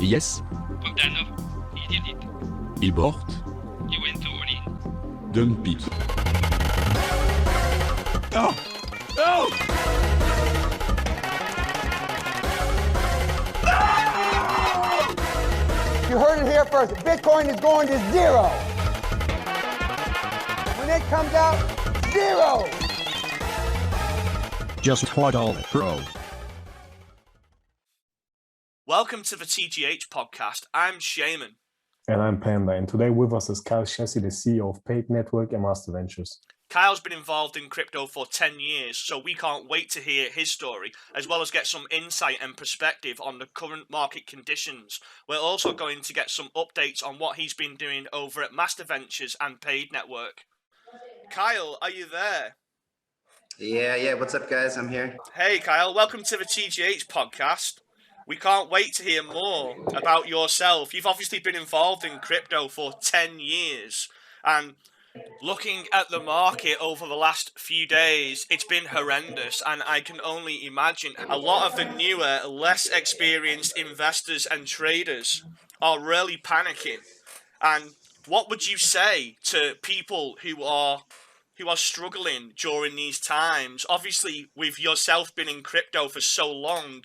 Yes. Bogdanov, he did it. He bought. He went all in. Dump it. No! No! You heard it here first. Bitcoin is going to zero. When it comes out, zero. Just hodl, bro. Welcome to the TGH podcast. I'm Shaman. And I'm Panda, and today with us is Chasse, the CEO of Paid Network and Master Ventures. Kyle's been involved in crypto for 10 years, so we can't wait to hear his story, as well as get some insight and perspective on the current market conditions. We're also going to get some updates on what he's been doing over at Master Ventures and Paid Network. Kyle, are you there? Yeah. What's up, guys? I'm here. Hey, Kyle. Welcome to the TGH podcast. We can't wait to hear more about yourself. You've obviously been involved in crypto for 10 years, and looking at the market over the last few days, it's been horrendous, and I can only imagine a lot of the newer, less experienced investors and traders are really panicking. And what would you say to people who are struggling during these times? Obviously, with yourself being in crypto for so long,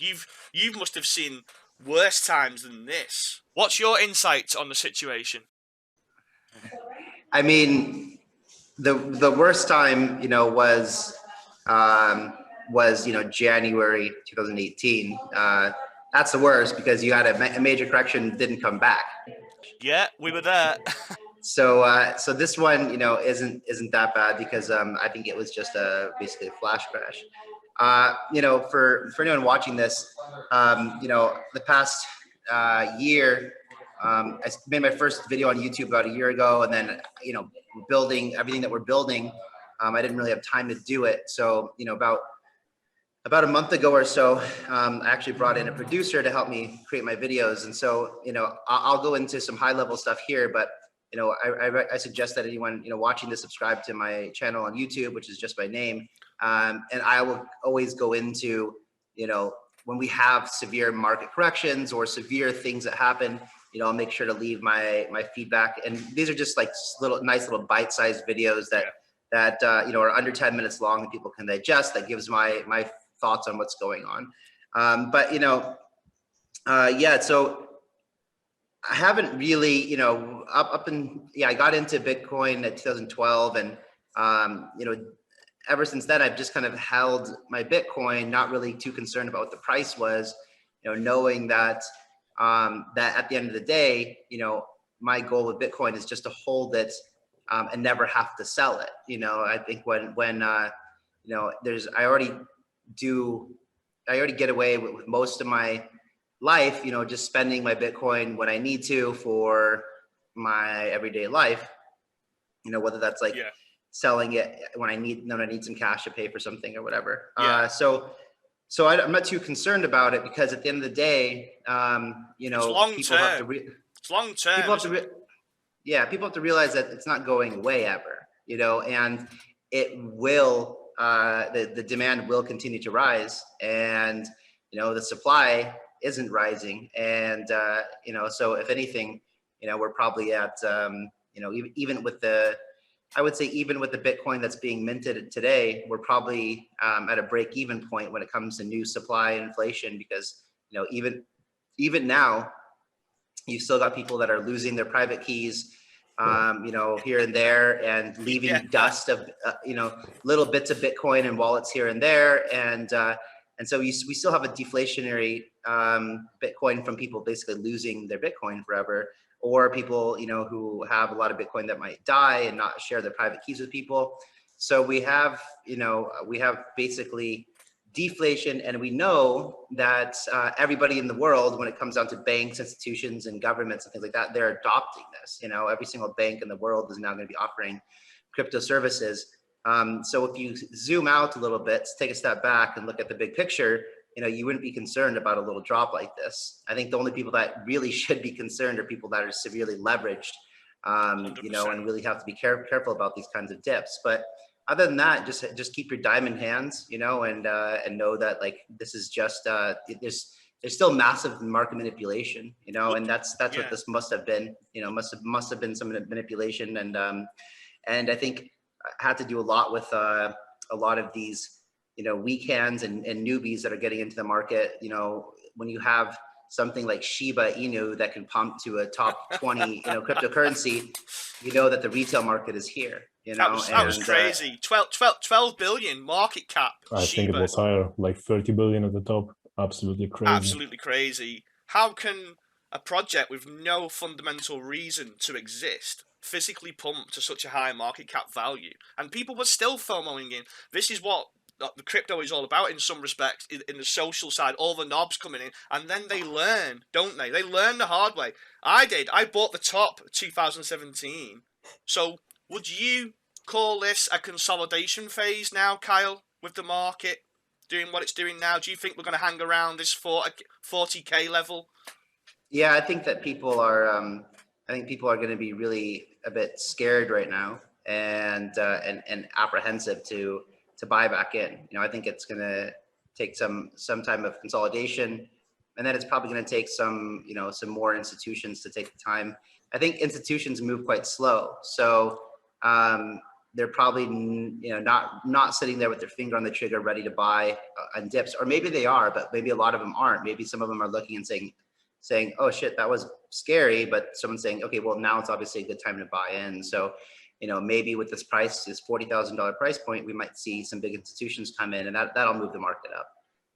you must have seen worse times than this. What's your insight on the situation? I mean, the worst time, was January 2018. That's the worst because you had a major correction, didn't come back. Yeah, we were there. So this one, isn't that bad because I think it was just basically a flash crash. For anyone watching this, the past year, I made my first video on YouTube about a year ago, and then building everything that we're building, I didn't really have time to do it. So about a month ago or so, I actually brought in a producer to help me create my videos, and so I'll go into some high level stuff here, but I suggest that anyone watching this subscribe to my channel on YouTube, which is just my name, and I will always go into when we have severe market corrections or severe things that happen. I'll make sure to leave my feedback, and these are just like nice little bite-sized videos that are under 10 minutes long that people can digest. That gives my thoughts on what's going on. So I haven't really, I got into Bitcoin at 2012, and ever since then I've just kind of held my Bitcoin, not really too concerned about what the price was, knowing that that at the end of the day, my goal with Bitcoin is just to hold it and never have to sell it. I think when I already get away with most of my life, just spending my Bitcoin when I need to for my everyday life, whether that's selling it when I need some cash to pay for something or whatever. Yeah. So I'm not too concerned about it because at the end of the day, it's long people term. have to it's long term. People have to realize that it's not going away ever, and it will, the demand will continue to rise, and, the supply isn't rising. And, so if anything, we're probably at, even with the Bitcoin that's being minted today, we're probably at a break-even point when it comes to new supply and inflation, because even now, you've still got people that are losing their private keys, here and there, and leaving dust of little bits of Bitcoin and wallets here and there, and so we still have a deflationary Bitcoin from people basically losing their Bitcoin forever, or people who have a lot of Bitcoin that might die and not share their private keys with people. So we have basically deflation, and we know that everybody in the world, when it comes down to banks, institutions, and governments and things like that, they're adopting this. Every single bank in the world is now going to be offering crypto services. So if you zoom out a little bit, take a step back and look at the big picture, you wouldn't be concerned about a little drop like this. I think the only people that really should be concerned are people that are severely leveraged, and really have to be careful about these kinds of dips. But other than that, just keep your diamond hands, and know that this is just there's still massive market manipulation, you know, and that's Yeah. what this must have been, you know, must have been some manipulation, and I think had to do a lot with a lot of these, you know, weak hands and newbies that are getting into the market. You know, when you have something like Shiba Inu that can pump to a top 20, you know, cryptocurrency, you know that the retail market is here. You know, that was crazy. 12 billion market cap. I think it Shiba. was higher, like 30 billion at the top. Absolutely crazy. Absolutely crazy. How can a project with no fundamental reason to exist physically pump to such a high market cap value? And people were still FOMOing in. This is what the crypto is all about in some respects, in the social side, all the knobs coming in, and then they learn, don't they? They learn the hard way. I did. I bought the top 2017. So would you call this a consolidation phase now, Kyle, with the market doing what it's doing now? Do you think we're going to hang around this 40K level? Yeah, I think that people are. I think people are going to be really a bit scared right now, and apprehensive to buy back in. You know, I think it's going to take some time of consolidation, and then it's probably going to take some, you know, some more institutions to take the time. I think institutions move quite slow, so they're probably, you know, not sitting there with their finger on the trigger, ready to buy on dips, or maybe they are, but maybe a lot of them aren't. Maybe some of them are looking and saying, oh shit, that was scary, but someone's saying, okay, well now it's obviously a good time to buy in. So, you know, maybe with this price, this $40,000 price point, we might see some big institutions come in, and that'll move the market up.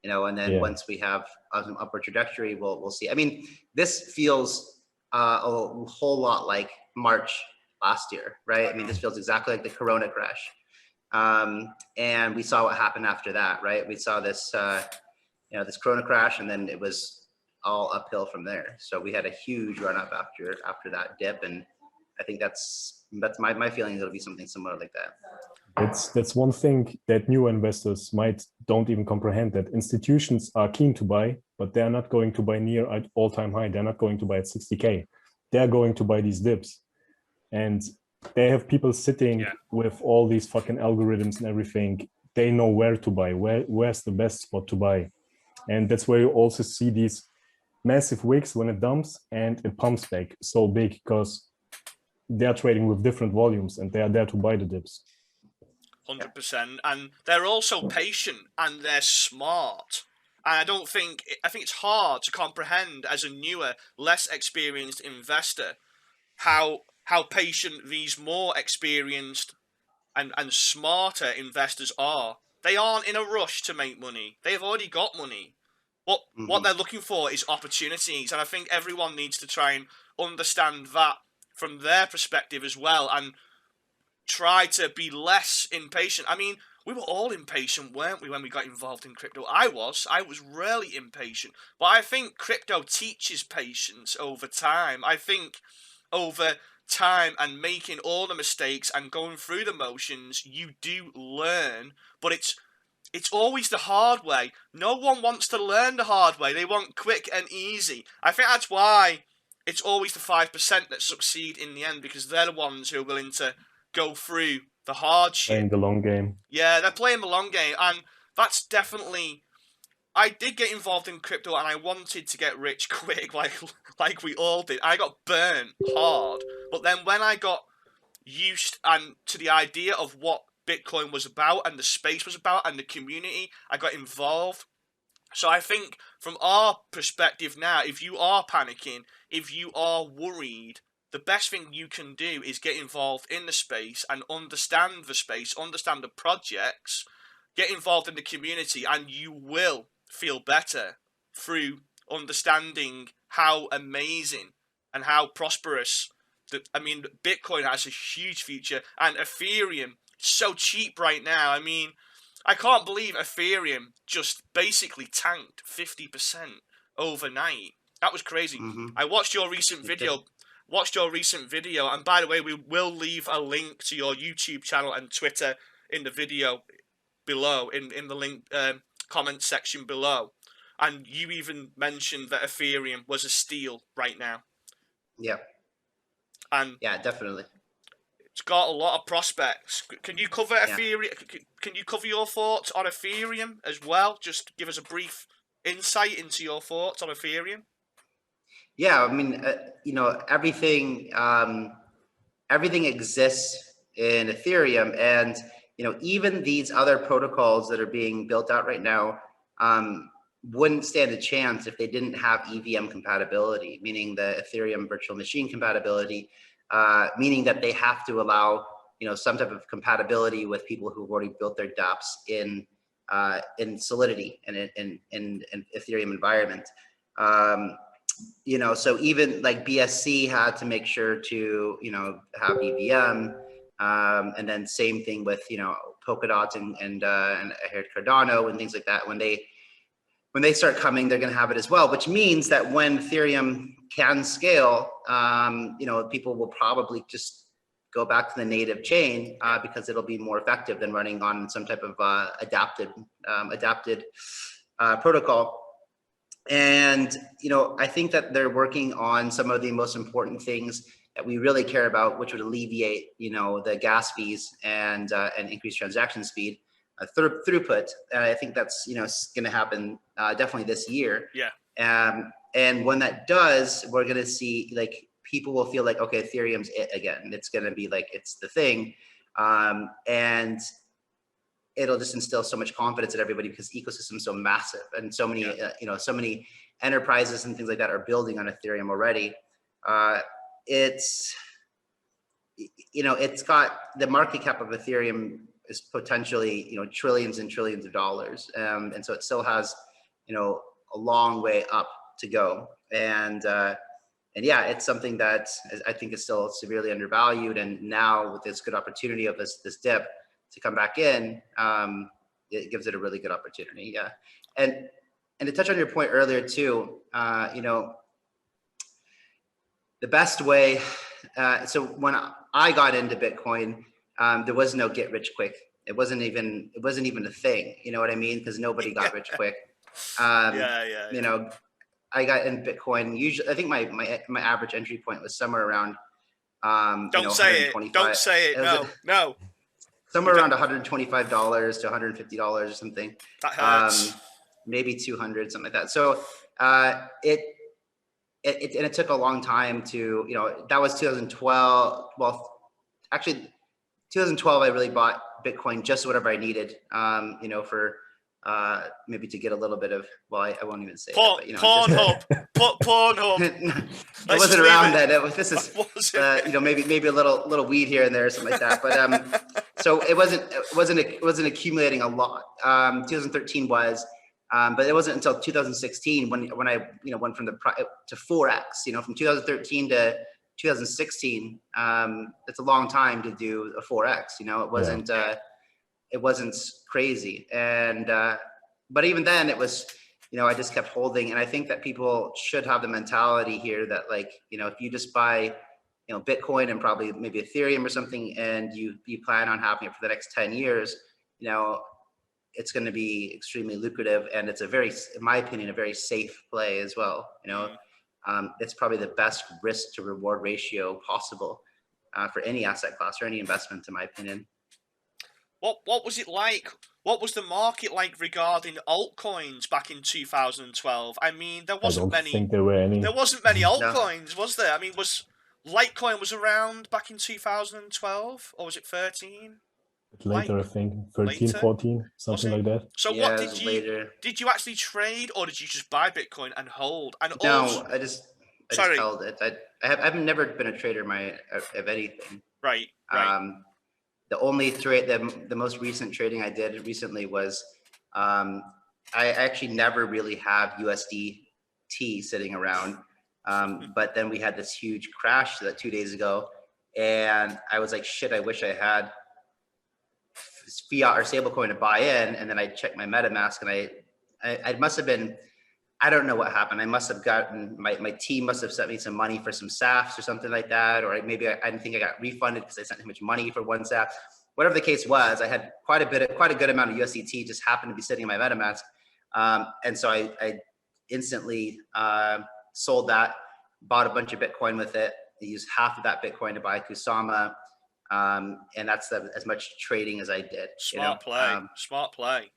You know, and then once we have an upward trajectory, we'll see. I mean, this feels a whole lot like March last year, right? I mean, this feels exactly like the Corona crash. And we saw what happened after that, right? We saw this, you know, this Corona crash, and then it was all uphill from there. So we had a huge run up after that dip, and I think that's my feeling. It'll be something similar like that. That's one thing that new investors don't even comprehend, that institutions are keen to buy, but they're not going to buy near at all-time high. They're not going to buy at 60K. They're going to buy these dips, and they have people sitting with all these fucking algorithms and everything. They know where to buy, where's the best spot to buy, and that's where you also see these massive wicks when it dumps and it pumps back so big, because they're trading with different volumes and they are there to buy the dips. 100%, and they're also patient and they're smart. And I think it's hard to comprehend as a newer, less experienced investor how patient these more experienced and smarter investors are. They aren't in a rush to make money. They've already got money. What they're looking for is opportunities, and I think everyone needs to try and understand that from their perspective as well, and try to be less impatient. I mean, we were all impatient, weren't we, when we got involved in crypto? I was really impatient, but I think crypto teaches patience over time. I think over time and making all the mistakes and going through the motions, you do learn, but it's always the hard way. No one wants to learn the hard way. They want quick and easy. I think that's why it's always the 5% that succeed in the end, because they're the ones who are willing to go through the hardship. Playing the long game. Yeah, they're playing the long game, and that's definitely... I did get involved in crypto, and I wanted to get rich quick, like we all did. I got burnt hard, but then when I got used to the idea of what Bitcoin was about and the space was about and the community, I got involved. So I think from our perspective now, if you are panicking, if you are worried, the best thing you can do is get involved in the space and understand the space, understand the projects, get involved in the community, and you will feel better through understanding how amazing and how prosperous Bitcoin has a huge future, and Ethereum, so cheap right now. I mean, I can't believe Ethereum just basically tanked 50% overnight. That was crazy. I watched your recent video. And by the way, we will leave a link to your YouTube channel and Twitter in the video below, in the link comment section below. And you even mentioned that Ethereum was a steal right now. Yeah. And yeah, definitely. It's got a lot of prospects. Can you cover Ethereum? Can you cover your thoughts on Ethereum as well? Just give us a brief insight into your thoughts on Ethereum? Yeah, I mean, everything everything exists in Ethereum, and even these other protocols that are being built out right now wouldn't stand a chance if they didn't have EVM compatibility, meaning the Ethereum virtual machine compatibility, meaning that they have to allow some type of compatibility with people who've already built their dApps in Solidity and in Ethereum environment. So even like BSC had to make sure to have EVM, and then same thing with Polkadot and I heard Cardano and things like that. When they start coming, they're going to have it as well, which means that when Ethereum can scale, people will probably just go back to the native chain because it'll be more effective than running on some type of adapted protocol. And I think that they're working on some of the most important things that we really care about, which would alleviate the gas fees and increase transaction speed, throughput. I think that's going to happen definitely this year. Yeah. And when that does, we're going to see like people will feel like, okay, Ethereum's it again. It's going to be like it's the thing, and it'll just instill so much confidence in everybody because the ecosystem is so massive and so many so many enterprises and things like that are building on Ethereum already. It's got the market cap of Ethereum is potentially trillions and trillions of dollars, and so it still has a long way up to go. And yeah, it's something that I think is still severely undervalued. And now with this good opportunity of this dip to come back in, it gives it a really good opportunity. Yeah, and to touch on your point earlier too, the best way. So when I got into Bitcoin, there was no get rich quick. It wasn't even a thing. You know what I mean? Because nobody got rich quick. I got in Bitcoin. Usually, I think my average entry point was somewhere around. Don't say it. Don't say it. No. Somewhere around $125 to $150 or something. That hurts. Maybe 200, something like that. So it took a long time to, that was 2012. Well, actually 2012, I really bought Bitcoin just whatever I needed, for maybe to get a little bit of, well, I won't even say Pornhub. Pornhub. It wasn't around then. Maybe a little weed here and there or something like that. But so it wasn't accumulating a lot. 2013 was, but it wasn't until 2016 when I went from to 4x. From 2013 to 2016. It's a long time to do a 4x. It wasn't crazy, and but even then it was, I just kept holding. And I think that people should have the mentality here that if you just buy Bitcoin and probably maybe Ethereum or something, and you plan on having it for the next 10 years, it's going to be extremely lucrative, and it's in my opinion, a very safe play as well. It's probably the best risk to reward ratio possible for any asset class or any investment, in my opinion. What was it like? What was the market like regarding altcoins back in 2012? I mean, there wasn't many. I don't think there were any. There wasn't many altcoins, was there? I mean, was Litecoin was around back in 2012, or was it 13? Later, I think 13, 14, something like that. So what did you actually trade, or did you just buy Bitcoin and hold? And no, I just held it. I've never been a trader of anything. Right. The only trade, the most recent trading I did recently was, I actually never really have USDT sitting around. But then we had this huge crash 2 days ago, and I was like, shit, I wish I had fiat or stablecoin to buy in. And then I checked my MetaMask, and I must have been, I don't know what happened. I must have gotten, my team must have sent me some money for some SAFs or something like that. Or maybe I didn't think I got refunded because I sent too much money for one SAF. Whatever the case was, I had quite a good amount of USDT just happened to be sitting in my MetaMask. And so I instantly sold that, bought a bunch of Bitcoin with it. I used half of that Bitcoin to buy Kusama. And that's as much trading as I did. Smart play. Smart play.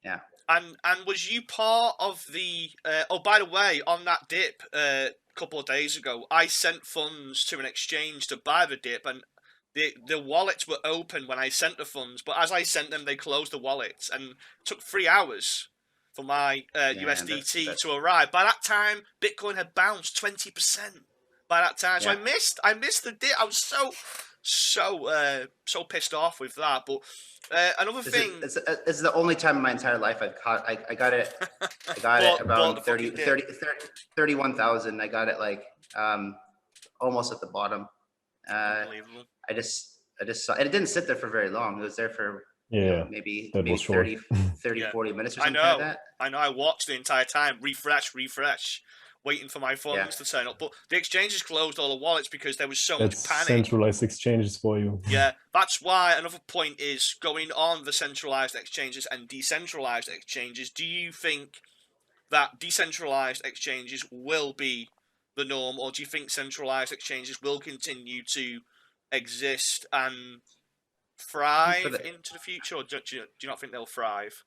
Yeah. And was you part of the? Oh, by the way, on that dip a couple of days ago, I sent funds to an exchange to buy the dip, and the wallets were open when I sent the funds. But as I sent them, they closed the wallets, and it took 3 hours for my USDT to arrive. By that time, Bitcoin had bounced 20%. By that time, so I missed the dip. I was so pissed off with that. But another thing, this is the only time in my entire life I got it. I got it around 31,000. I got it like almost at the bottom. unbelievable. I just saw, and it didn't sit there for very long. It was there for maybe 30, 40 minutes or something like that. I know. I watched the entire time, refresh, waiting for my funds to turn up. But the exchanges closed all the wallets because there was so much panic. Centralized exchanges for you. Yeah, that's why another point is going on the centralized exchanges and decentralized exchanges. Do you think that decentralized exchanges will be the norm, or do you think centralized exchanges will continue to exist and thrive into the future, or do you not think they'll thrive?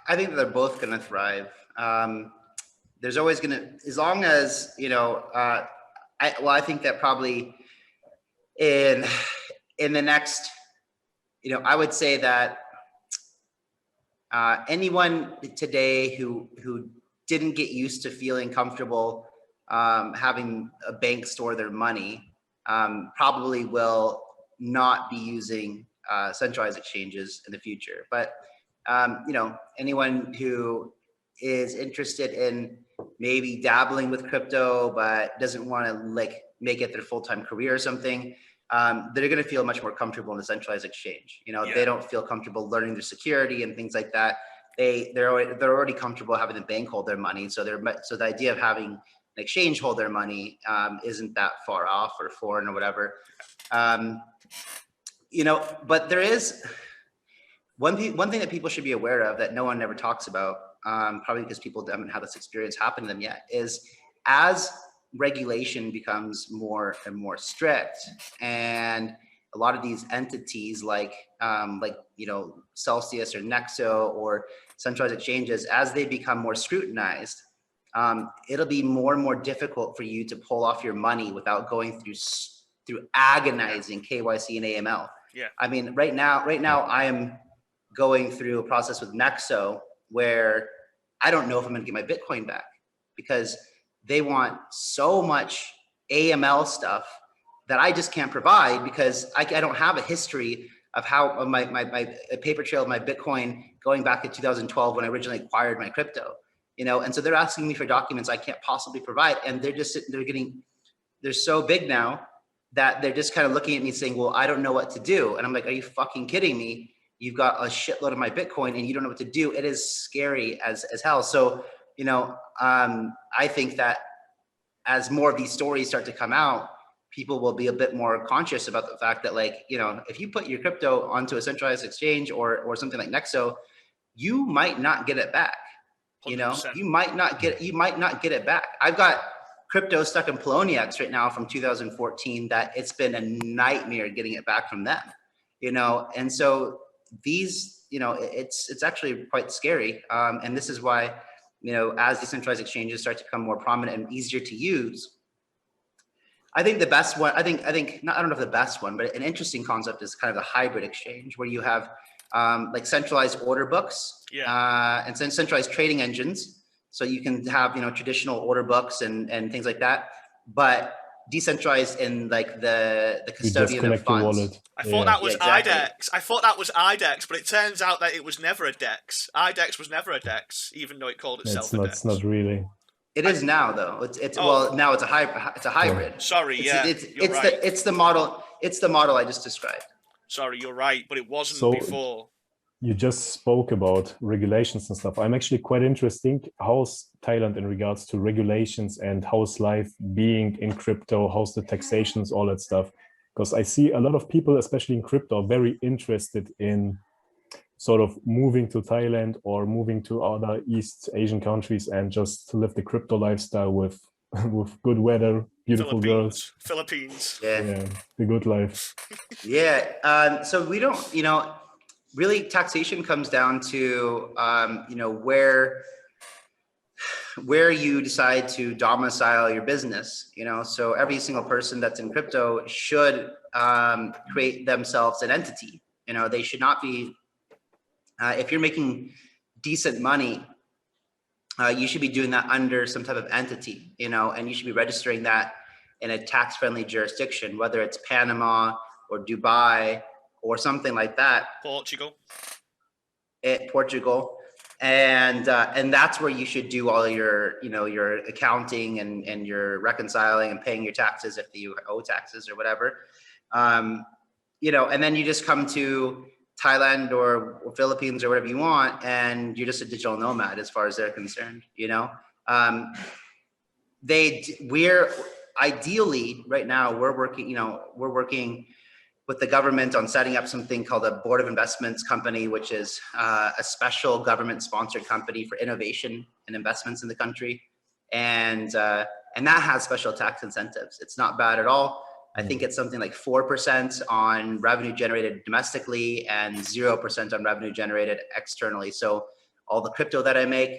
I think that they're both going to thrive. There's always going to, as long as, I think that probably in the next, I would say that anyone today who didn't get used to feeling comfortable having a bank store their money probably will not be using centralized exchanges in the future. But, anyone who is interested in maybe dabbling with crypto, but doesn't want to make it their full-time career or something, they're going to feel much more comfortable in a centralized exchange. They don't feel comfortable learning their security and things like that. They're already comfortable having the bank hold their money. So the idea of having an exchange hold their money isn't that far off or foreign or whatever. But there is one thing that people should be aware of that no one ever talks about, probably because people haven't had this experience happen to them yet, is as regulation becomes more and more strict, and a lot of these entities like Celsius or Nexo or centralized exchanges, as they become more scrutinized, it'll be more and more difficult for you to pull off your money without going through agonizing KYC and AML. Yeah. I mean, right now I am going through a process with Nexo where I don't know if I'm going to get my Bitcoin back because they want so much AML stuff that I just can't provide because I don't have a history of how my paper trail of my Bitcoin going back to 2012 when I originally acquired my crypto, and so they're asking me for documents I can't possibly provide. And they're so big now that they're just kind of looking at me saying, well, I don't know what to do. And I'm like, are you fucking kidding me? You've got a shitload of my Bitcoin and you don't know what to do. It is scary as hell. So, I think that as more of these stories start to come out, people will be a bit more conscious about the fact that, if you put your crypto onto a centralized exchange or something like Nexo, you might not get it back. 100%. You might not get it back. I've got crypto stuck in Poloniex right now from 2014 that it's been a nightmare getting it back from them. And so these, it's actually quite scary. And this is why, as decentralized exchanges start to become more prominent and easier to use, I think the best one, I don't know if the best one, but an interesting concept is kind of the hybrid exchange where you have centralized order books and centralized trading engines. So you can have, traditional order books and things like that, but decentralized in the custodian of funds. I thought that was IDEX. I thought that was IDEX, but it turns out that it was never a DEX. IDEX was never a DEX, even though it called itself a DEX. It's not really. It is now, though. Well, now it's a hybrid. It's a hybrid. Sorry, it's the model. It's the model I just described. Sorry, you're right, but it wasn't before. You just spoke about regulations and stuff. I'm actually quite interested. How's Thailand in regards to regulations and how's life being in crypto? How's the taxations, all that stuff? Because I see a lot of people, especially in crypto, are very interested in sort of moving to Thailand or moving to other East Asian countries and just to live the crypto lifestyle with good weather, beautiful girls. Philippines. Yeah, the good life. Yeah. So we don't, really taxation comes down to, where you decide to domicile your business, so every single person that's in crypto should create themselves an entity. They should not be, if you're making decent money, you should be doing that under some type of entity, and you should be registering that in a tax-friendly jurisdiction, whether it's Panama or Dubai or something like that. Portugal. Portugal. And that's where you should do all your, your accounting and your reconciling and paying your taxes if you owe taxes or whatever. And then you just come to Thailand or Philippines or whatever you want, and you're just a digital nomad as far as they're concerned. We're ideally right now we're working with the government on setting up something called a Board of Investments company, which is a special government-sponsored company for innovation and investments in the country, and that has special tax incentives. It's not bad at all. I think it's something like 4% on revenue generated domestically and 0% on revenue generated externally. So all the crypto that I make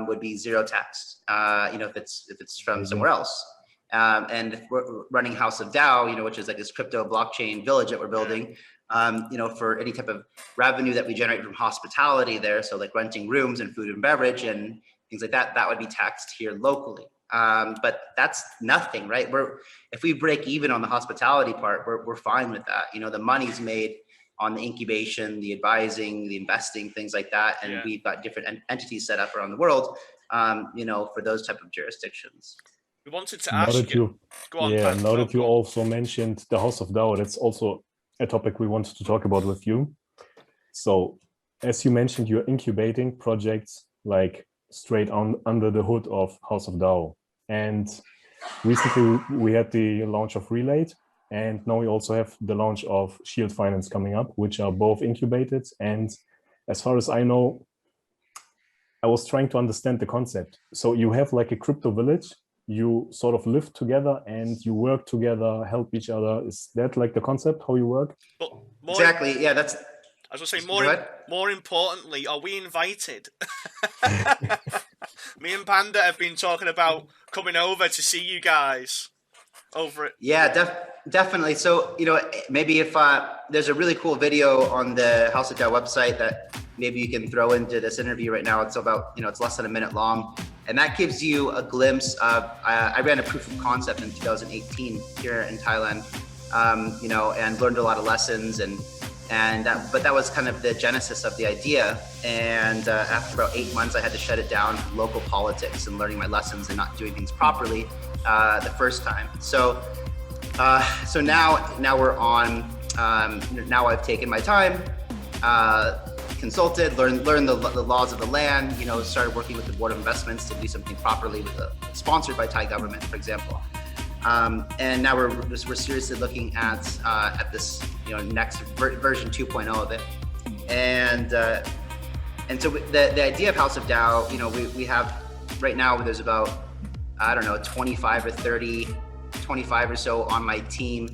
would be zero tax, if it's from somewhere else. And if we're running House of Dow, which is like this crypto blockchain village that we're building, for any type of revenue that we generate from hospitality there, so like renting rooms and food and beverage and things like that, that would be taxed here locally. But that's nothing, right? If we break even on the hospitality part, we're fine with that. The money's made on the incubation, the advising, the investing, things like that. And we've got different entities set up around the world, for those type of jurisdictions. We wanted to ask you. Go on, yeah, Pat, now that you also mentioned the House of Dow, that's also a topic we wanted to talk about with you. So, as you mentioned, you're incubating projects like straight on under the hood of House of Dow. And recently we had the launch of Relate, and now we also have the launch of Shield Finance coming up, which are both incubated. And as far as I know, I was trying to understand the concept. So you have like a crypto village, you sort of live together and you work together, help each other. Is that like the concept, how you work? But exactly, yeah, that's... I was going to say, more importantly, are we invited? Me and Panda have been talking about coming over to see you guys over it. Yeah, definitely. So, maybe if there's a really cool video on the House of Dow website that maybe you can throw into this interview right now. It's about, it's less than a minute long. And that gives you a glimpse of, I ran a proof of concept in 2018 here in Thailand, and learned a lot of lessons but that was kind of the genesis of the idea. And after about 8 months, I had to shut it down, local politics and learning my lessons and not doing things properly the first time. So now we're on, now I've taken my time, consulted, learned the laws of the land, started working with the Board of Investments to do something properly sponsored by Thai government, for example. And now we're seriously looking at this, next version 2.0 of it. And so the idea of House of Dow, we have right now, there's about, 25 or so on my team.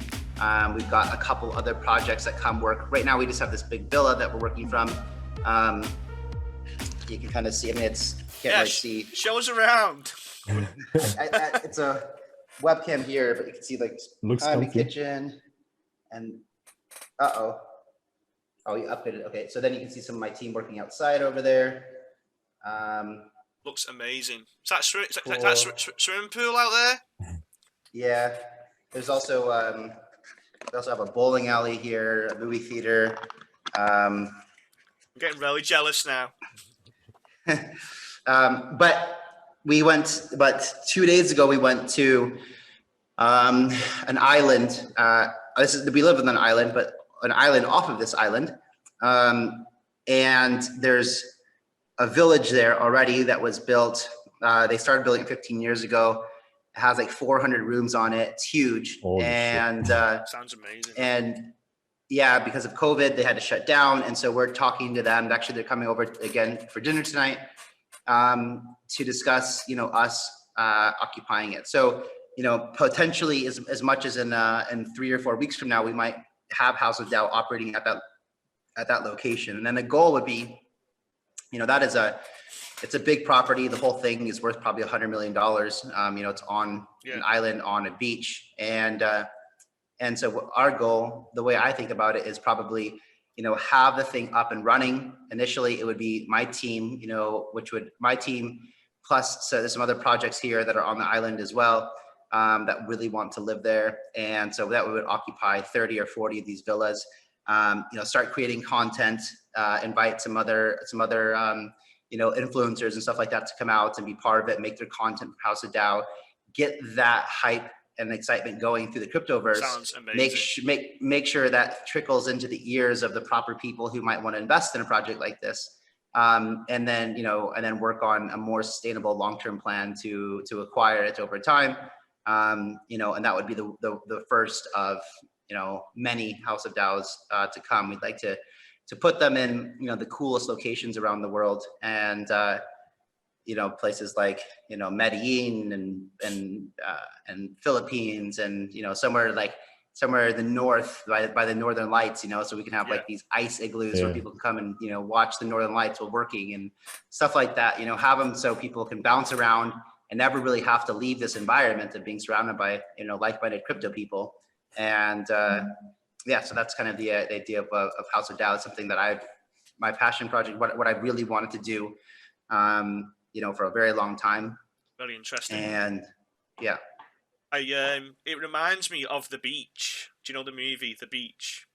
We've got a couple other projects that come work. Right now, we just have this big villa that we're working from. You can kind of see, can't really see. Show us around. It's a webcam here, but you can see the kitchen and oh, you updated. Okay, so then you can see some of my team working outside over there. Looks amazing. Is that swimming pool out there? Yeah. There's also we also have a bowling alley here, a movie theater. I'm getting really jealous now. But 2 days ago we went to an island. We live on an island, but an island off of this island. And there's a village there already that was built. They started building it 15 years ago. It has like 400 rooms on it. It's huge. Holy and sounds amazing. And yeah, because of COVID, they had to shut down. And so we're talking to them. Actually, they're coming over again for dinner tonight to discuss, us occupying it. So, potentially as much as in 3 or 4 weeks from now, we might have House of Dow operating at that at that location. And then the goal would be, that is it's a big property. The whole thing is worth probably $100 million. It's on an island on a beach. And so our goal, the way I think about it, is probably, have the thing up and running. Initially, it would be my team, my team plus, so there's some other projects here that are on the island as well, that really want to live there. And so that would occupy 30 or 40 of these villas. Start creating content, invite some other influencers and stuff like that to come out and be part of it, make their content for House of Dow, get that hype and excitement going through the cryptoverse. Sounds amazing. Make sure that trickles into the ears of the proper people who might want to invest in a project like this. And then work on a more sustainable long-term plan to acquire it over time. And that would be the first of, many House of Dows to come. We'd like to put them in, the coolest locations around the world, and places like, Medellin and Philippines, and somewhere in the north by the Northern Lights, so we can have like these ice igloos where people can come and watch the Northern Lights while working and stuff like that. Have them so people can bounce around and never really have to leave this environment of being surrounded by like-minded crypto people. And so that's kind of the idea of House of Dow. It's something that my passion project, what I really wanted to do, for a very long time. Very interesting. And yeah. It reminds me of The Beach. Do you know the movie The Beach?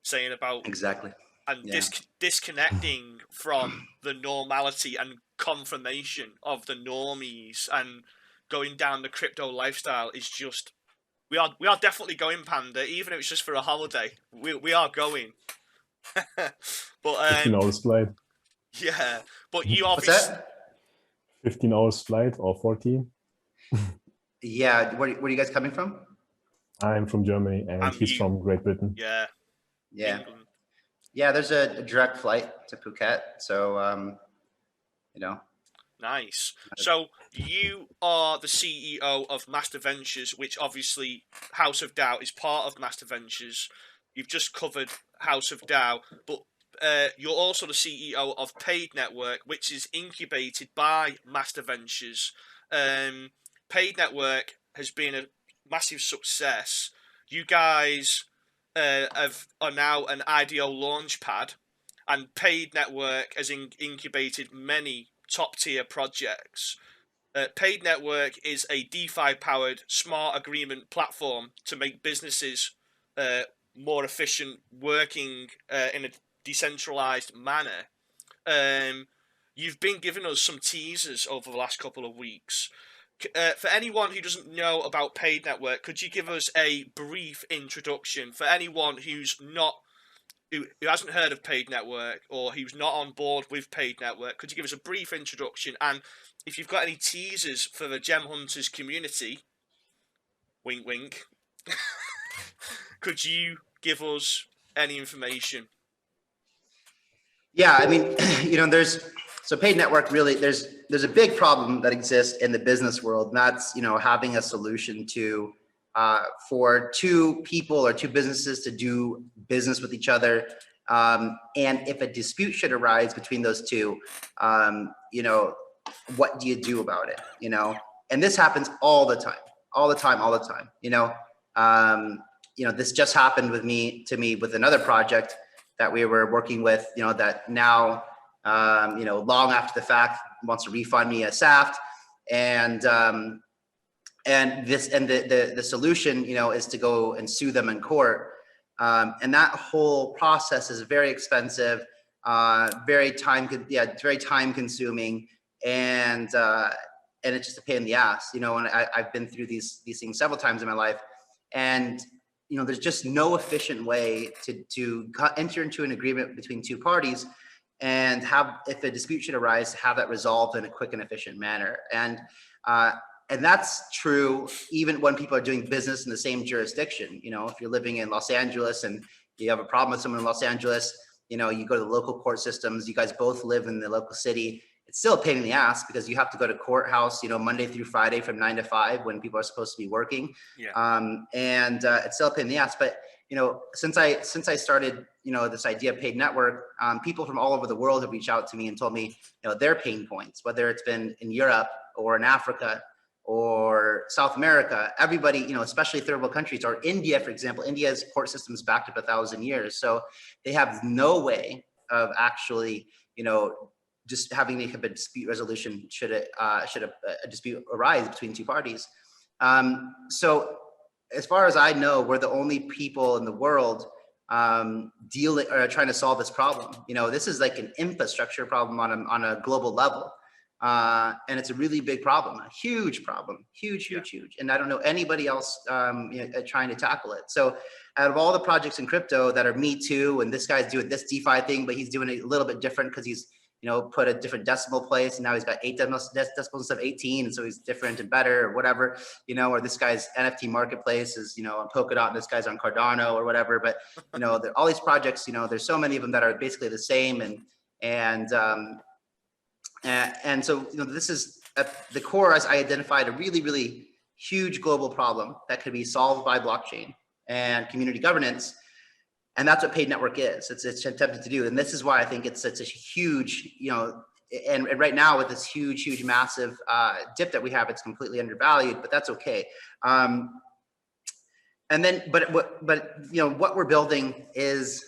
Saying about exactly, and disconnecting from the normality and confirmation of the normies, and going down the crypto lifestyle is just. We are definitely going, Panda. Even if it's just for a holiday, we are going. But 15 hours flight. Yeah, but you obviously 15 hours flight or 14. Yeah, where are you guys coming from? I'm from Germany, and he's from Great Britain. Yeah. England. Yeah, there's a direct flight to Phuket, so Nice. So you are the CEO of Master Ventures, which obviously House of Dow is part of Master Ventures. You've just covered House of Dow, but you're also the CEO of Paid Network, which is incubated by Master Ventures. Paid Network has been a massive success. You guys are now an IDO launchpad, and Paid Network has incubated many top-tier projects. Paid Network is a DeFi-powered smart agreement platform to make businesses more efficient, working in a decentralized manner. You've been giving us some teasers over the last couple of weeks. For anyone who doesn't know about Paid Network, could you give us a brief introduction for anyone who hasn't heard of Paid Network, or who's not on board with Paid Network? Could you give us a brief introduction? And if you've got any teasers for the Gem Hunters community, wink wink, could you give us any information? Yeah, I mean, so Paid Network really, there's a big problem that exists in the business world, and that's, having a solution to for two people or two businesses to do business with each other. And if a dispute should arise between those two, what do you do about it? And this happens all the time. This just happened to me with another project that we were working with, that now, long after the fact wants to refund me a SAFT, and the solution, is to go and sue them in court. And that whole process is very expensive, very time consuming, and it's just a pain in the ass, and I've been through these things several times in my life, and there's just no efficient way to enter into an agreement between two parties and if a dispute should arise, have that resolved in a quick and efficient manner. And that's true even when people are doing business in the same jurisdiction. If you're living in Los Angeles and you have a problem with someone in Los Angeles, you go to the local court systems, you guys both live in the local city, It's still a pain in the ass because you have to go to courthouse, Monday through Friday from 9 to 5 when people are supposed to be working. And it's still a pain in the ass. But since I started, this idea of paid network, people from all over the world have reached out to me and told me, their pain points, whether it's been in Europe or in Africa or South America. Everybody, especially third world countries, or India, for example. India's court system is backed up 1,000 years, so they have no way of actually, just having a dispute resolution should a dispute arise between two parties. So as far as I know, we're the only people in the world dealing or trying to solve this problem. This is like an infrastructure problem on a global level. And it's a really big problem, a huge problem, huge. And I don't know anybody else trying to tackle it. So out of all the projects in crypto that are me too, and this guy's doing this DeFi thing, but he's doing it a little bit different because he's put a different decimal place, and now he's got 8 decimals instead of 18, and so he's different and better, or whatever, or this guy's NFT marketplace is on Polkadot, and this guy's on Cardano or whatever. But all these projects, there's so many of them that are basically the same, and so this is at the core, as I identified, a really huge global problem that could be solved by blockchain and community governance. And that's what paid network is. It's attempted to do. And this is why I think it's such a huge, and right now with this huge, massive dip that we have, it's completely undervalued, but that's okay. And then, but what we're building is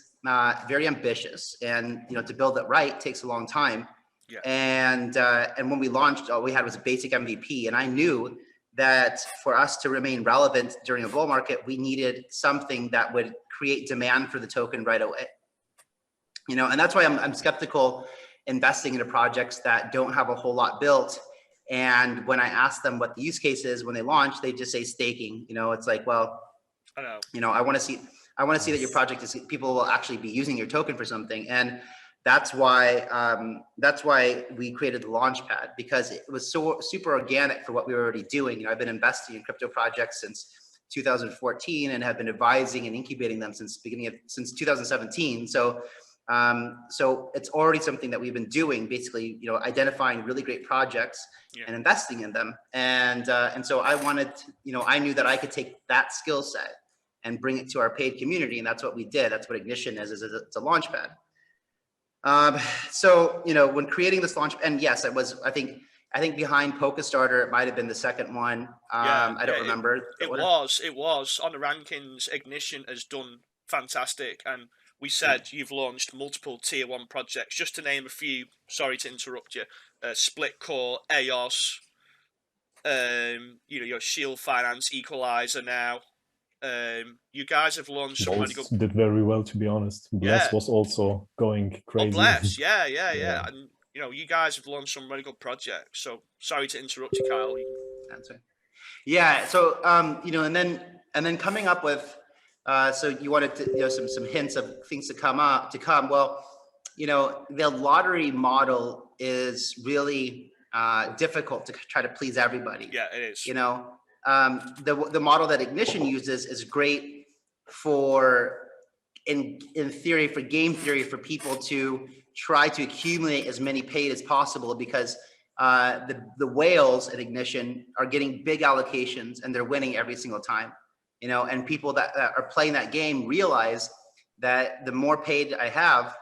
very ambitious, and to build it right takes a long time. Yeah. And when we launched, all we had was a basic MVP, and I knew that for us to remain relevant during a bull market, we needed something that would create demand for the token right away. And that's why I'm skeptical investing into projects that don't have a whole lot built. And when I ask them what the use case is when they launch, they just say staking. It's like, well, I know. I want to see that your project is, people will actually be using your token for something. And that's why we created the Launchpad, because it was so super organic for what we were already doing. I've been investing in crypto projects since 2014 and have been advising and incubating them since 2017. So it's already something that we've been doing, basically, identifying really great projects and investing in them. And so I wanted, I knew that I could take that skill set and bring it to our paid community. And that's what we did. That's what Ignition is it's a Launchpad. So, when creating this launch, and yes, I think behind PokeStarter, it might've been the second one. I don't remember. It was on the rankings. Ignition has done fantastic. And we said you've launched multiple tier 1 projects, just to name a few. Sorry to interrupt you. Split Core, EOS, your Shield Finance, Equalizer now. You guys have launched some really good. Did very well, to be honest. Bless was also going crazy. Oh, Bless, yeah. And you guys have launched some really good projects. So sorry to interrupt you, Kyle. That's right. Yeah. So and then coming up with so you wanted to some hints of things to come. Well, the lottery model is really difficult to try to please everybody. Yeah, it is. The model that Ignition uses is great for, in theory, for game theory, for people to try to accumulate as many paid as possible, because the whales at Ignition are getting big allocations and they're winning every single time. And people that are playing that game realize that the more paid I have,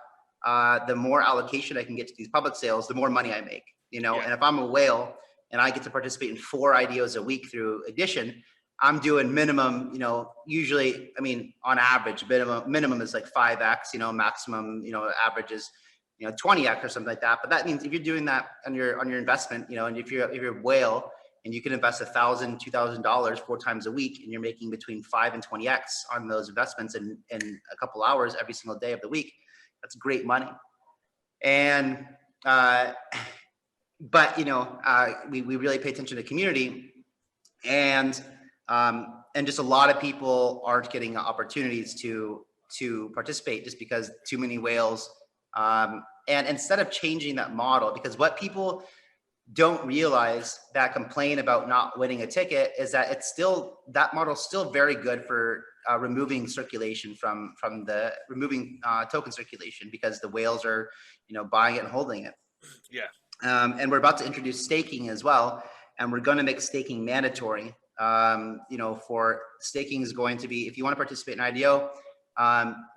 the more allocation I can get to these public sales, the more money I make. And if I'm a whale and I get to participate in 4 IDOs a week through Ignition, I'm doing minimum, usually, on average, minimum is like 5x, maximum, average is, 20x or something like that. But that means if you're doing that on your investment, and if you're a whale and you can invest $1,000, $2,000 4 times a week, and you're making between 5 and 20x on those investments in a couple hours every single day of the week, that's great money. And, but we really pay attention to community, and just a lot of people aren't getting opportunities to participate just because too many whales. And instead of changing that model, because what people don't realize that complain about not winning a ticket is that that model is still very good for removing circulation from removing token circulation, because the whales are buying it and holding it. Yeah. And we're about to introduce staking as well. And we're going to make staking mandatory. For staking is going to be, if you want to participate in IDO,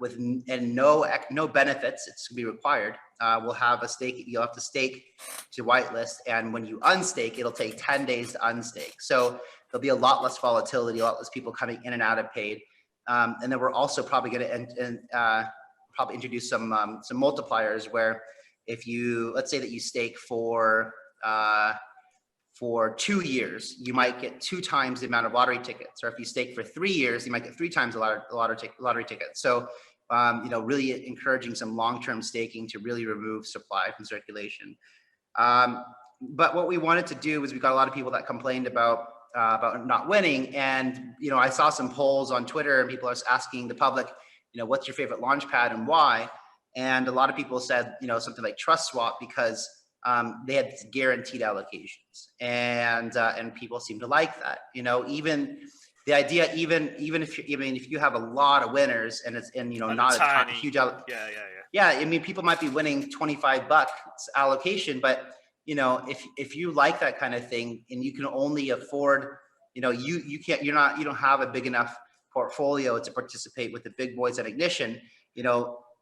with no benefits, it's going to be required. We'll have a stake. You'll have to stake to whitelist, and when you unstake, it'll take 10 days to unstake. So there'll be a lot less volatility, a lot less people coming in and out of paid. And then we're also probably going to probably introduce some multipliers where if you, let's say that you stake for 2 years, you might get 2 times the amount of lottery tickets. Or if you stake for 3 years, you might get 3 times the lottery tickets. So, really encouraging some long-term staking to really remove supply from circulation. But what we wanted to do was we got a lot of people that complained about not winning. And, I saw some polls on Twitter and people are asking the public, what's your favorite launchpad and why? And a lot of people said, something like TrustSwap because they had guaranteed allocations, and people seem to like that. Even the idea, even if you have a lot of winners and it's not a huge people might be winning $25 allocation, but if you like that kind of thing and you can only afford, you don't have a big enough portfolio to participate with the big boys at Ignition,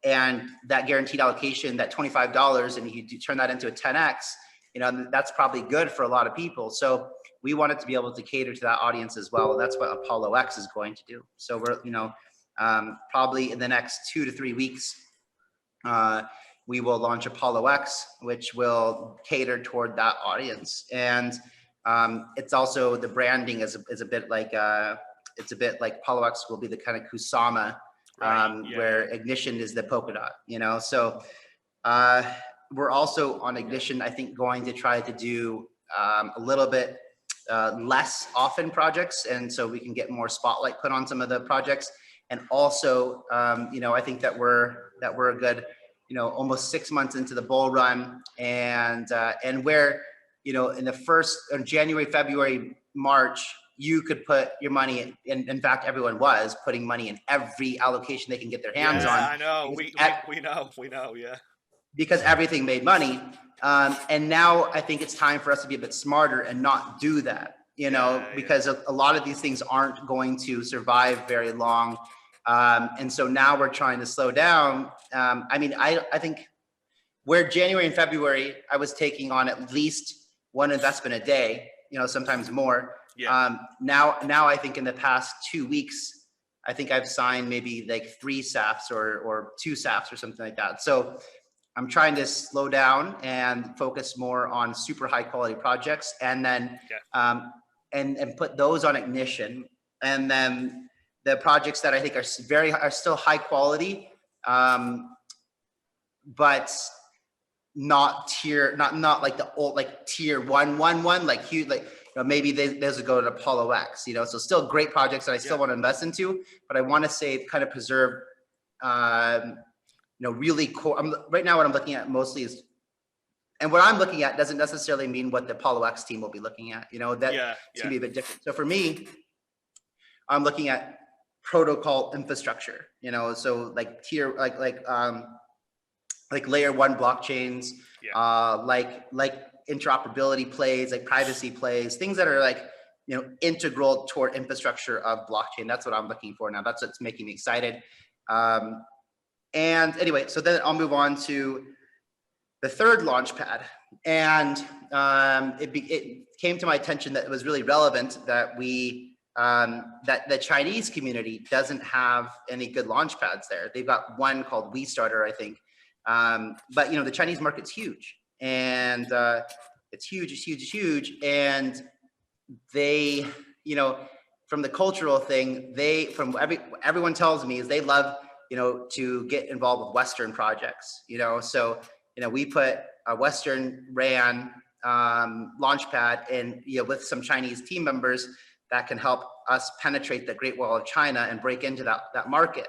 and that guaranteed allocation, that $25, and you turn that into a 10x, that's probably good for a lot of people. So we wanted to be able to cater to that audience as well. And that's what Apollo X is going to do. So we're, probably in the next 2 to 3 weeks, we will launch Apollo X, which will cater toward that audience. And it's also, the branding is a bit like, Apollo X will be the kind of Kusama, where Ignition is the polka dot, so we're also on Ignition, I think, going to try to do a little bit less often projects, and so we can get more spotlight put on some of the projects. And also, I think that we're a good, almost 6 months into the bull run, and where, in the first January, February, March, you could put your money in fact, everyone was putting money in every allocation they can get their hands on. I know. We know. Yeah. Because everything made money. And now I think it's time for us to be a bit smarter and not do that, because a lot of these things aren't going to survive very long. And so now we're trying to slow down. I think where January and February, I was taking on at least one investment a day, sometimes more. Yeah. Now I think in the past 2 weeks, I think I've signed maybe like 3 SAFs or 2 SAFs or something like that. So I'm trying to slow down and focus more on super high quality projects, and then and put those on Ignition. And then the projects that I think are still high quality, but not like the old, like tier one, like huge, like, maybe those would go to Apollo X, so still great projects that I still want to invest into, but I want to say kind of preserve, really core. Right now what I'm looking at mostly is, and what I'm looking at doesn't necessarily mean what the Apollo X team will be looking at, it's gonna be a bit different. So for me, I'm looking at protocol infrastructure, so like tier, like layer 1 blockchains, like interoperability plays, like privacy plays, things that are like, integral toward infrastructure of blockchain. That's what I'm looking for now. That's what's making me excited. And anyway, so then I'll move on to the third launch pad. And it came to my attention that it was really relevant that that the Chinese community doesn't have any good launch pads there. They've got one called WeStarter, I think. But the Chinese market's huge. And it's huge. And they, from the cultural thing, everyone tells me is they love, to get involved with Western projects, so, we put a Western ran launchpad and, with some Chinese team members that can help us penetrate the Great Wall of China and break into that market.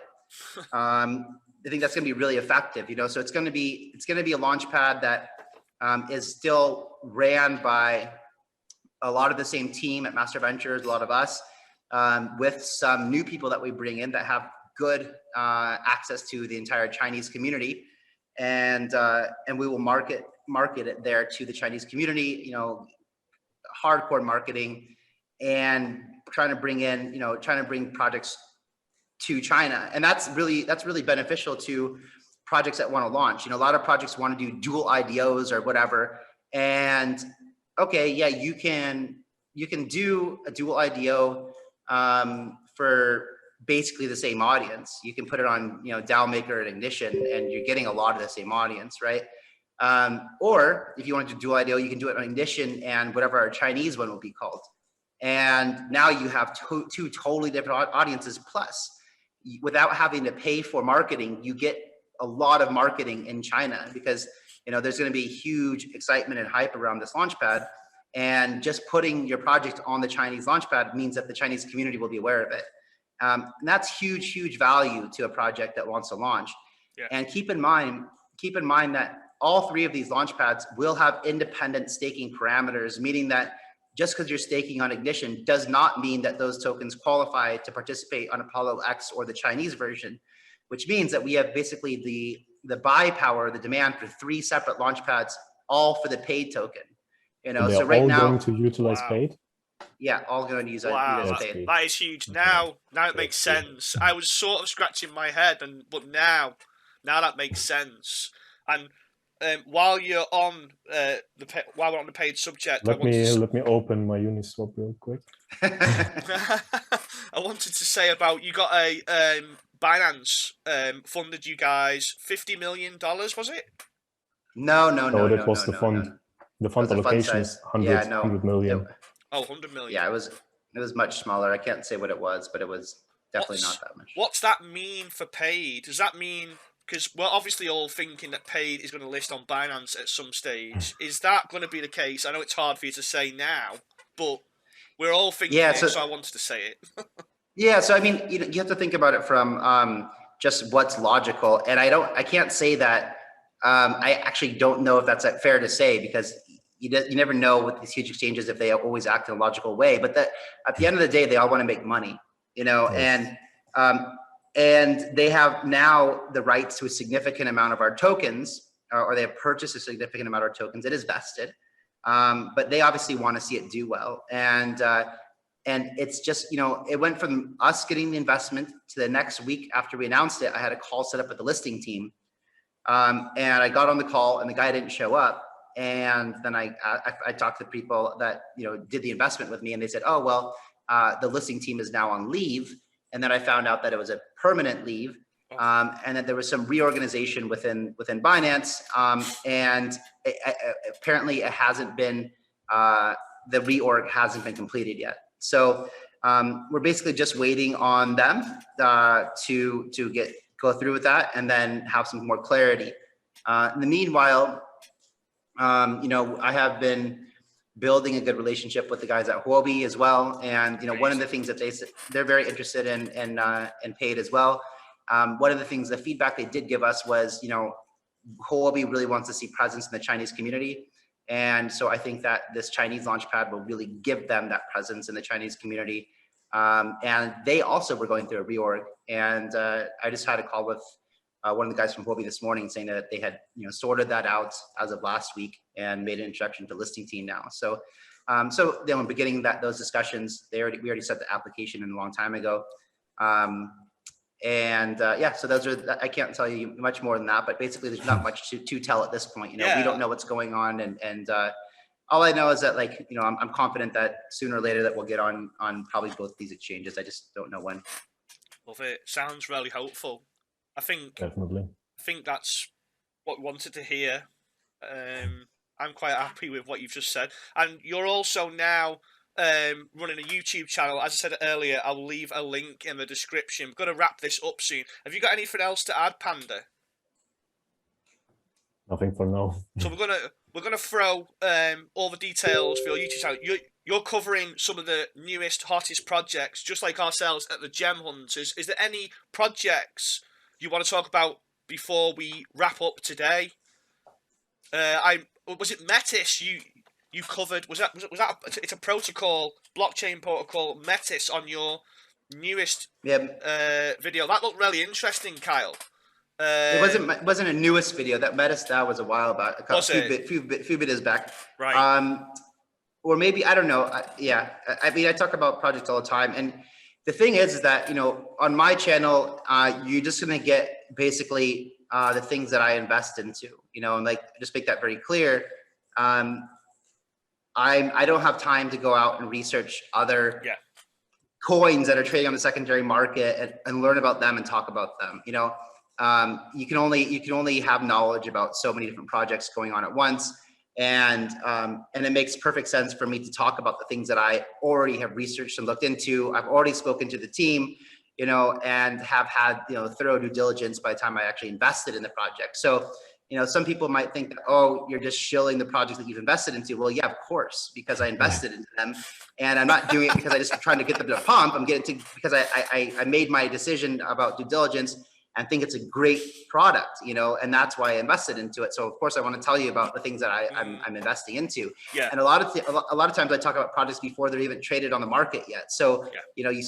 I think that's going to be really effective, so it's going to be a launch pad that is still ran by a lot of the same team at Master Ventures, a lot of us, with some new people that we bring in that have good access to the entire Chinese community. And we will market, market it there to the Chinese community, you know, hardcore marketing, and trying to bring projects to China. And that's really beneficial to projects that want to launch. You know, a lot of projects want to do dual IDOs or whatever. And okay, yeah, you can do a dual IDO for basically the same audience. You can put it on, you know, DAO Maker and Ignition, and you're getting a lot of the same audience, right? Or if you want to do dual IDO, you can do it on Ignition and whatever our Chinese one will be called. And now you have two totally different audiences. Plus, without having to pay for marketing, you get a lot of marketing in China, because, you know, there's going to be huge excitement and hype around this launchpad. And just putting your project on the Chinese launchpad means that the Chinese community will be aware of it. And that's huge value to a project that wants to launch. Yeah. And keep in mind that all three of these launchpads will have independent staking parameters, meaning that just because you're staking on Ignition does not mean that those tokens qualify to participate on Apollo X or the Chinese version, which means that we have basically the buy power, the demand for three separate launchpads, all for the paid token. You know, so right now, going to utilize paid. Yeah, all going to use paid. That is huge. Now it makes sense. I was sort of scratching my head, but now that makes sense. And while you're on while we're on the paid subject, let me open my Uniswap real quick. I wanted to say about, you got a Binance funded you guys $50 million, was it? No. That was the fund. No. The fund allocation is 100 million. 100 million. Yeah, it was much smaller. I can't say what it was, but it was definitely not that much. What's that mean for paid? Does that mean, because we're obviously all thinking that paid is going to list on Binance at some stage. Is that going to be the case? I know it's hard for you to say now, but we're all thinking it, so I wanted to say it. Yeah, so I mean, you have to think about it from just what's logical, and I can't say that. I actually don't know if that's fair to say, because you never know with these huge exchanges if they always act in a logical way. But at the end of the day, they all want to make money, you know, and they have now the rights to a significant amount of our tokens, or they have purchased a significant amount of our tokens. It is vested, but they obviously want to see it do well. And it's just, you know, it went from us getting the investment to the next week after we announced it, I had a call set up with the listing team. And I got on the call and the guy didn't show up. And then I talked to people that, you know, did the investment with me, and they said, oh, well, the listing team is now on leave. And then I found out that it was a permanent leave, and that there was some reorganization within Binance. And apparently it hasn't been, the reorg hasn't been completed yet. So we're basically just waiting on them to go through with that, and then have some more clarity. In the meanwhile, you know, I have been building a good relationship with the guys at Huobi as well. And, you know, one of the things that they're very interested in paid as well. One of the things, the feedback they did give us was, you know, Huobi really wants to see presence in the Chinese community. And so I think that this Chinese launchpad will really give them that presence in the Chinese community. And they also were going through a reorg. And I just had a call with one of the guys from Huobi this morning, saying that they had, you know, sorted that out as of last week and made an introduction to listing team now. So, so then beginning those discussions, we already set the application in a long time ago. Yeah, so those are, I can't tell you much more than that, but basically there's not much to tell at this point. You know, we don't know what's going on, and all I know is that, like, you know, I'm confident that sooner or later that we'll get on probably both these exchanges. I just don't know when. Love it. Sounds really hopeful. I think that's what we wanted to hear. I'm quite happy with what you've just said. And you're also now running a YouTube channel. As I said earlier, I'll leave a link in the description. We're going to wrap this up soon. Have you got anything else to add, Panda? Nothing for now. So we're gonna throw all the details for your YouTube channel. You're covering some of the newest, hottest projects, just like ourselves at the Gem Hunters. Is there any projects you want to talk about before we wrap up today? Was it Metis you covered? Was that it's a protocol, blockchain protocol, Metis, on your newest video? That looked really interesting, Kyle. It wasn't a newest video. That MetaStat was a while back. A few videos back. Right. Or maybe, I don't know. I mean, I talk about projects all the time, and the thing is that, you know, on my channel, you're just gonna get basically the things that I invest into, you know, and like, just make that very clear. I don't have time to go out and research other coins that are trading on the secondary market and learn about them and talk about them. You know, you can only have knowledge about so many different projects going on at once. And it makes perfect sense for me to talk about the things that I already have researched and looked into. I've already spoken to the team, you know, and have had, you know, thorough due diligence by the time I actually invested in the project. So, you know, some people might think, oh, you're just shilling the projects that you've invested into. Well, yeah, of course, because I invested into them, and I'm not doing it because I just trying to get them to pump. I'm getting to because I made my decision about due diligence and think it's a great product, you know, and that's why I invested into it. So of course I want to tell you about the things that I'm investing into. Yeah. And a lot of times I talk about projects before they're even traded on the market yet. So, you know, you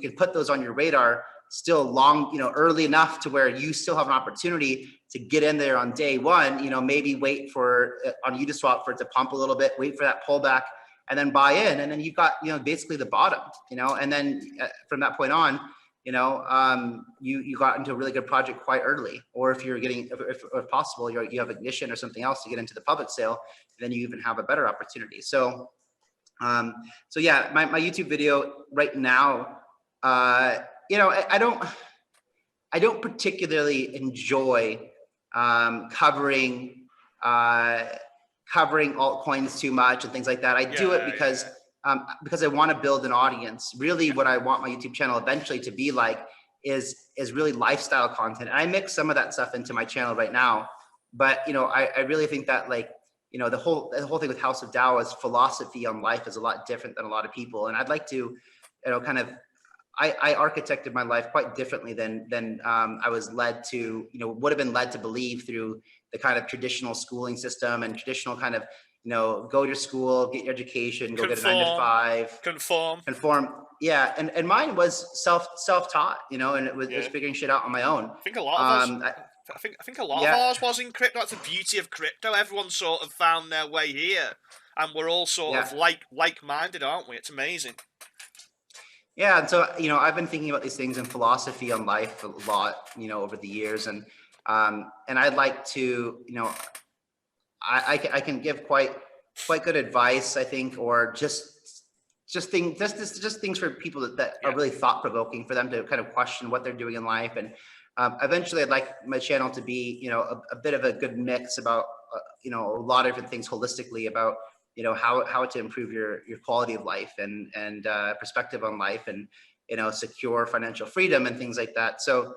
can put those on your radar still long, you know, early enough to where you still have an opportunity to get in there on day one, you know, maybe wait for on Uniswap for it to pump a little bit, wait for that pullback, and then buy in. And then you've got, you know, basically the bottom, you know, and then from that point on, you know, you got into a really good project quite early. Or if you're getting, if possible, you have ignition or something else to get into the public sale, then you even have a better opportunity. So, so yeah, my YouTube video right now, you know, I don't particularly enjoy covering altcoins too much and things like that. I do it because I want to build an audience. Really, what I want my YouTube channel eventually to be like is really lifestyle content. And I mix some of that stuff into my channel right now. But you know, I really think that, like, you know, the whole thing with House of Dow is philosophy on life is a lot different than a lot of people. And I'd like to, you know, kind of, I architected my life quite differently than I was led to, you know, would have been led to believe through the kind of traditional schooling system and traditional kind of, you know, go to school, get your education, go get a 9 to 5. Conform. Yeah. And mine was self-taught, you know, and it was figuring shit out on my own. I think a lot of us, I think a lot of ours was in crypto. That's the beauty of crypto. Everyone sort of found their way here, and we're all sort of like-minded, aren't we? It's amazing. Yeah. And so, you know, I've been thinking about these things in philosophy on life a lot, you know, over the years. And I'd like to, you know, I can give quite good advice, I think, or just things for people that are really thought provoking, for them to kind of question what they're doing in life. And eventually I'd like my channel to be, you know, a bit of a good mix about, you know, a lot of different things holistically about, you know, how to improve your quality of life and perspective on life, and, you know, secure financial freedom and things like that. So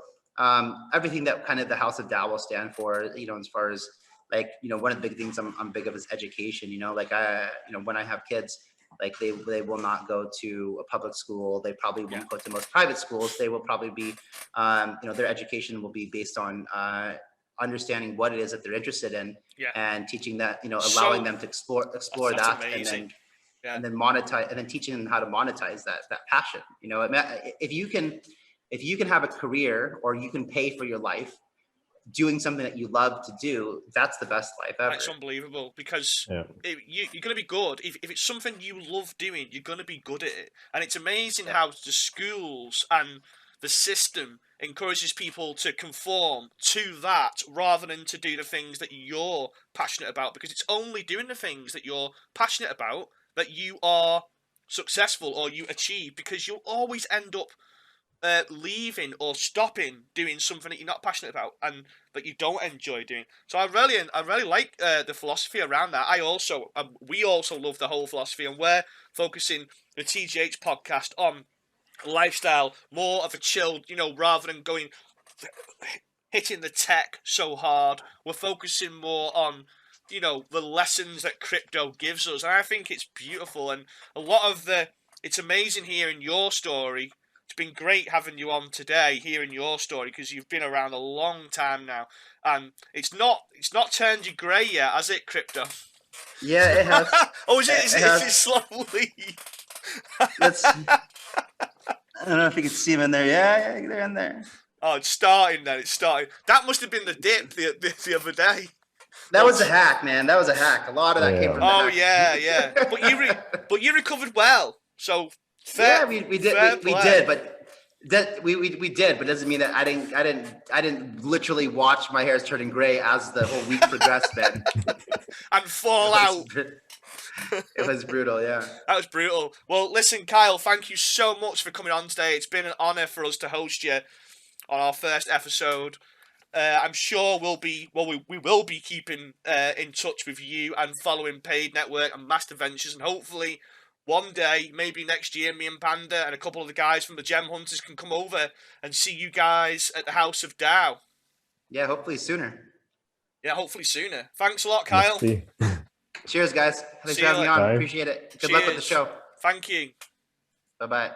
everything that kind of the House of Dow will stand for, you know, as far as, like, you know, one of the big things I'm big of is education. You know, like you know, when I have kids, like they will not go to a public school. They probably won't go to most private schools. They will probably be, you know, their education will be based on understanding what it is that they're interested in, and teaching that, you know, allowing them to explore that, amazing. and then monetize, and then teaching them how to monetize that passion. You know, if you can have a career, or you can pay for your life doing something that you love to do, that's the best life ever. It's unbelievable, because you're going to be good. If it's something you love doing, you're going to be good at it. And it's amazing how the schools and the system encourages people to conform to that rather than to do the things that you're passionate about, because it's only doing the things that you're passionate about that you are successful or you achieve, because you'll always end up leaving or stopping doing something that you're not passionate about and that you don't enjoy doing. So I really like the philosophy around that. We also love the whole philosophy, and we're focusing the TGH podcast on lifestyle, more of a chilled, you know, rather than hitting the tech so hard. We're focusing more on, you know, the lessons that crypto gives us, and I think it's beautiful. And a lot of it's amazing hearing your story. It's been great having you on today, hearing your story, because you've been around a long time now, and it's not turned you grey yet, has it, crypto? Yeah, it has. Oh, is it slowly? I don't know if you can see them in there. Yeah, they're in there. Oh, it's starting then. It's starting. That must have been the dip the other day. That was a hack, man. That was a hack. A lot of that came from the Oh hack. yeah. But you recovered well. So fair. Yeah, we did. We did, but we did, but it doesn't mean that I didn't literally watch my hairs turning gray as the whole week progressed, man. And fall out. It was brutal, yeah. That was brutal. Well, listen, Kyle, thank you so much for coming on today. It's been an honor for us to host you on our first episode. I'm sure we will be keeping in touch with you and following Paid Network and Master Ventures, and hopefully one day, maybe next year, me and Panda and a couple of the guys from the Gem Hunters can come over and see you guys at the House of Dow. Yeah, hopefully sooner. Yeah, hopefully sooner. Thanks a lot, Kyle. Cheers, guys. Thanks See for having you me on. later. Appreciate it. Good Cheers. luck with the show. Thank you. Bye-bye.